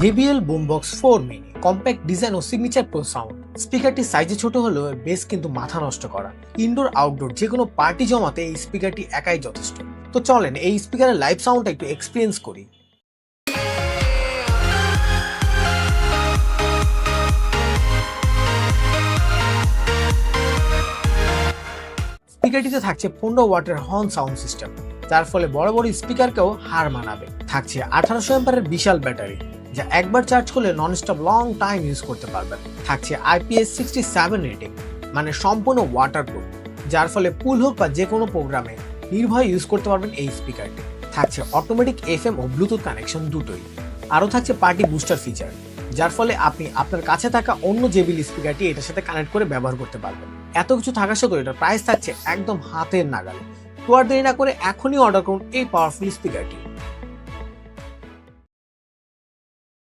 JBL Boombox 4 Mini compact design ও signature pro sound. স্পিকারটি সাইজে ছোট হলেও বেস কিন্তু মাথা নষ্ট করা। ইনডোর আউটডোর যে কোনো পার্টি জমাতে এই স্পিকারটি একাই যথেষ্ট। তো চলেন এই স্পিকারের লাইভ সাউন্ডটা একটু এক্সপিরিয়েন্স করি। স্পিকারটিতে থাকছে 15 ওয়াটের হর্ন সাউন্ড সিস্টেম, যার ফলে বড় বড় স্পিকারকেও হার মানাবে। থাকছে 1800 অ্যাম্পিয়ারের বিশাল ব্যাটারি, যা একবার চার্জ করলে ননস্টপ লং টাইম ইউজ করতে পারবেন। থাকছে IPS67 রেটিং, মানে সম্পূর্ণ ওয়াটারপ্রুফ, যার ফলে পুল হোক বা যে কোনো প্রোগ্রামে নির্ভয়ে ইউজ করতে পারবেন এই স্পিকারটি। থাকছে অটোমেটিক FM ও ব্লুটুথ কানেকশন দুটোই। আরও থাকছে পার্টি বুস্টার ফিচার, যার ফলে আপনি আপনার কাছে থাকা অন্য JBL স্পিকারটি এটার সাথে কানেক্ট করে ব্যবহার করতে পারবেন। এত কিছু থাকা সত্ত্বেও এটার প্রাইস থাকছে একদম হাতের নাগালে। তো আর দেরি না করে এখনই অর্ডার করুন এই পাওয়ারফুল স্পিকারটি।